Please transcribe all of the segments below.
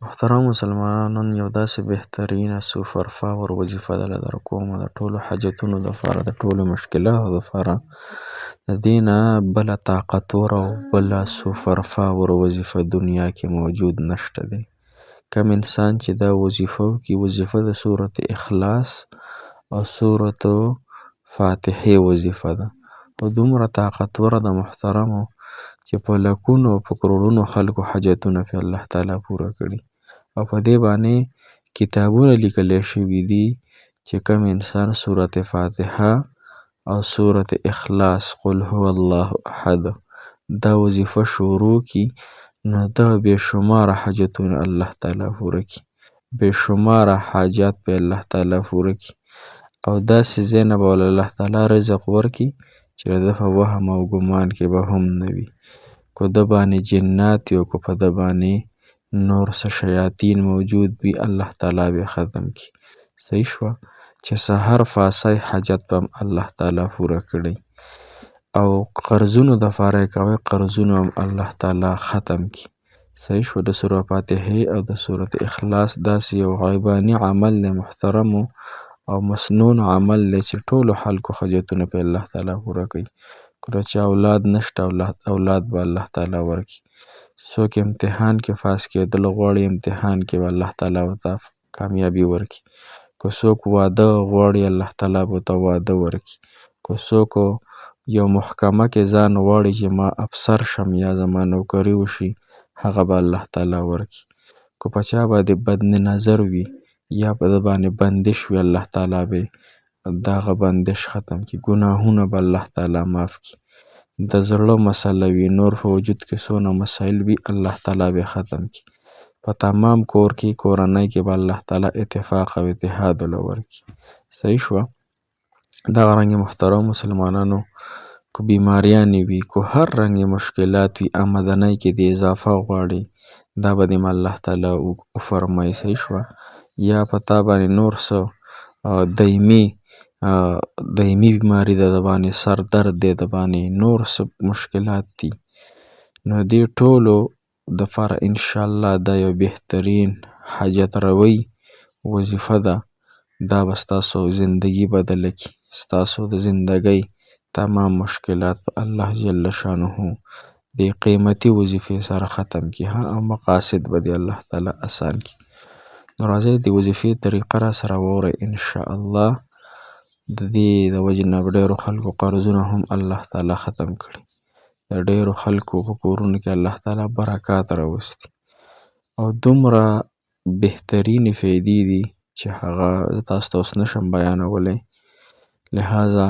محترم مسلمانانو، نن یو داسې بهترینه سوپر پاور وظیفه ده در کومه د ټولو حاجتونو دپاره، د ټولو مشکلاتو دپاره. د دې نه بله طاقتوره او بله سوپر پاور وظیفه دنیا کې موجود نشته دی. کم انسان چې دا وظیفه وکړي، وظیفه د سورة اخلاص او سورة فاتحې وظیفه ده، او دومره طاقتوره ده محترمو چې په لکونو او په کروړونو خلکو حاجتونه پې الله تعالی پوره کړي، او په دې باندې کتابونه لیکلی شوي دي چې کوم انسان سورة فاتحه او سورة اخلاص قل هو الله احد دا وظیفه شروع کړي، نو دا بې شماره حاجتونه الله تعالی پوره کړي، بې شماره حاجات پې الله تعالی پوره کړي، او داسې ځای نه به الله تعالی رزق ورکړي چې د ده په وهم او ګمان کې به هم نه وي. که ده باندې جنات وي او که په ده باندې نور څه شیاطین موجود وي، الله تعالی به ختم کړي. صحیح شوه چې سحر فاسای حاجت به هم الله تعالی پوره کړي، او قرضونو دپاره یې کوئ، قرضونه هم الله تعالی ختم کړي. صحیح شوه. د سورة فاتحې او د سورة اخلاص داسې یو غیباني عمل دی محترمو او مسنون عمل دی چې ټولو خلکو حاجتونه پې الله تعالی پوره کوي. کله چې اولاد نشته، اولاد به الله تعالی ورکړي. څوک امتحان کې پاس کېدل غواړي، امتحان کې به الله تعالی ورته کامیابي ورکړي. که څوک واده غواړي، الله تعالی به ورته واده ورکړي. که څوک یو محکمه کې ځان غواړي چې ما افسر شم یا زما نوکري وشي، هغه به الله تعالی ورکړي. که په چا باندې بد نظر وي یا په ده باندې بندش وي، الله تعالی به د هغه بندش ختم کړي. ګناهونه به الله تعالی معاف کړي. د زړه مسله وي، نور په وجود کې څونه مسایل وي، الله تعالی به ختم کړي. په تمام کور کې کورنۍ کې به الله تعالی اتفاق او اتحاد وله ورکړي. صحیح شوه. دغه رنګې محترم مسلمانانو، که بیماریانې وي، که هر رنګې مشکلات وي، آمدنۍ کې د اضافه غواړي، دا به دې الله تعالی وفرمایي. صحیح شوه. یا په تا باندې نور څه دایمي بیماري ده، د باندې سر درد دی، د باندې نور څه مشکلات دي، نو دې ټولو دپاره انشاءالله دا یو بهترین حاجت روی وظیفه ده. دا به ستاسو زندگی بدله کړي، ستاسو د زندګۍ تمام مشکلات په الله جل شانه دې قیمتي وظیفې سره ختم کړي، او مقاصد به دې الله تعالی اسان کړي. نو راځئ د وظیفې طریقه را سره واورئ انشاءالله. د دې د وجې نه ډېرو خلکو قرضونه هم الله تعالی ختم کړي، د ډېرو خلکو په کورونو کې الله تعالی برکات راوستي، او دومره بهترینې فایدې دي چې هغه زه تاسو ته اوس نشم بیانولی. لہذا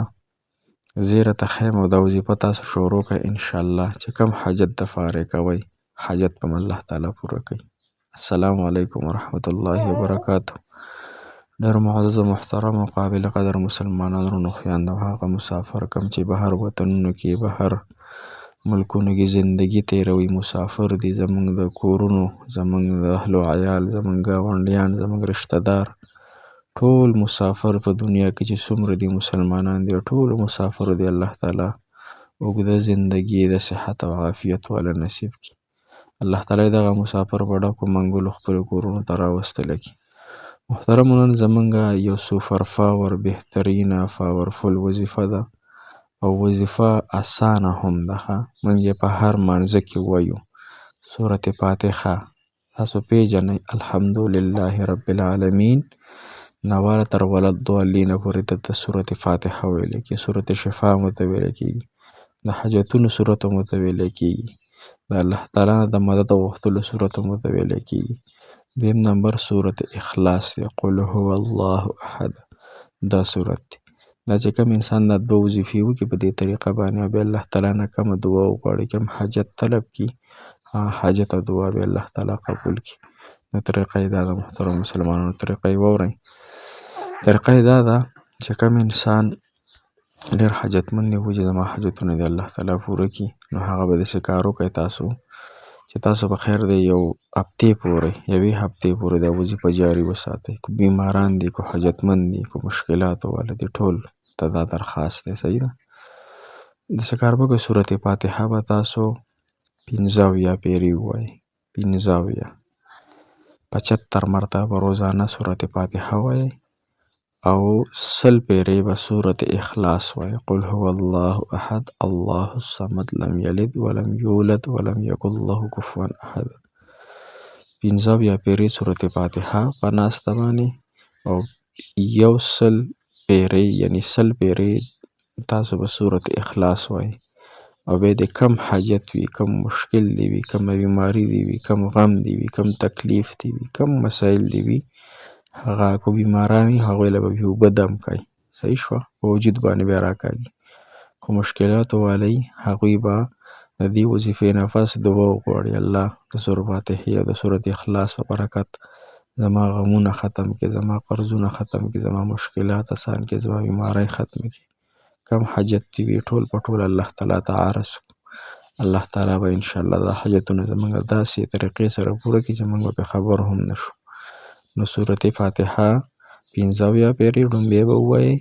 زه راته ښیم او دا وظیفه تاسو شروع کړئ انشاءالله، چې کوم حاجت دپاره یې کوئ، حاجت به هم الله تعالی پوره کوي. السلام علیکم ورحمة الله وبرکاته. ډېر معزز و محترم او قابل قدر مسلمانانو، نو خویندو، هغه مسافر کم چې بهر وطنونو کې، بهر ملکونو کې زندگی تیروي، مسافر دي، زمونږ د کورونو، زمونږ د اهل و عیال، زمونږ ګاونډیان، زمونږ رشته دار، ټول مسافر په دنیا کې چې څومره دي مسلمانان دي، ټول مسافر دي، الله تعالی اوږده زندگی د صحت او عافیت والا نصیب کړي. الله تعالی دغه مسافر په ډکو منګولو خپلو کورونو ته راوستلی کړي. محترمو، نن زمونږ یو سوپر پاور بهترینه پاورفل وظیفه ده، او وظیفه اسانه هم ده. موږ یې په هر مانځه کې وایو. سورة فاتحه تاسو پیژنئ، الحمدلله رب العالمین نواله تر ولضالین پورې ته سورة فاتحه ویلی کېږي. سورة شفا هم ورته ویلی کېږي، د حاجتونو سورت هم ورته ویلی کېږي، د الله تعالی نه د مدد غوښتلو سورت هم ورته ویلی کېږي. دویم نمبر سورة اخلاص دی، قل هو الله احد دا سورت دی. دا چې کوم انسان دا دوه وظیفې وکړي په دې طریقه باندې، او بیا الله تعالی نه کومه دعا وغواړي، کوم حاجت طلب کړي، حاجت او دعا به الله تعالی قبول کړي. نو طریقه یې دا ده محترم مسلمانانو، طریقه یې واورئ. طریقه یې دا ده چې کوم انسان ډېر حاجتمند دی، وایي چې زما حاجتونه دې الله تعالی پوره کړي، نو هغه به داسې کار وکړئ تاسو چې تاسو به خیر دی یو هفتې پورې، یوې هفتې پورې دا وظیفه جاري وساتئ. که بیماران دي، که حاجتمند دي، که مشکلاتو والا دي، ټول ته دا درخواست دی. صحیح ده. داسې کار به کوئ، سورة فاتحه به تاسو 15 پیرې ووایئ، 15 75 مرتبه روزانه سورة فاتحه وایي او 100 پیرې به سورة اخلاص وایي. قل هو الله احد الله الصمد لم یلد ولم یولد ولم یکن له کفوا احد. 15 پیرې سورة فاتحه په ناسته باندې او 100 پیرې یعنی 100 پیرې تاسو به سورة اخلاص وایي او بیا د کم حاجت وي، کم مشکل دی وي، کم بیماری دی وي، کم غم دی وي، کم تکلیف دی وي، کم مسایل دی وي، هغه کو بیماران وي هغوی له به اوبه دم کوي، صحیح شوه، په وجود باندې بیا راکاږي. کو مشکلاتو والی هغوی به د دې وظیفې نه پس دعا وغواړي، الله د سورة فاتحې او د سورة اخلاص په برکت زما غمونه ختم کړي، زما قرضونه ختم کړي، زما مشکلات اسان کړي، زما بیماری ختم کړي، کم حاجت دی وي ټول په ټول الله تعالی ته عرض کړو. الله تعالی به انشاءالله دا حاجتونه زموږ داسې طریقې سره پوره کړي چې موږ به پرې خبر هم نه شو. نو سورة فاتحه 15 پیرې لومبی به ووایئ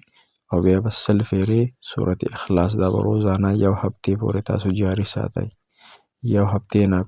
او بیا به 100 پیرې سورة اخلاص دا به روزانه 1 هفتې پورې تاسو جاري ساتئ. 1 هفتې نه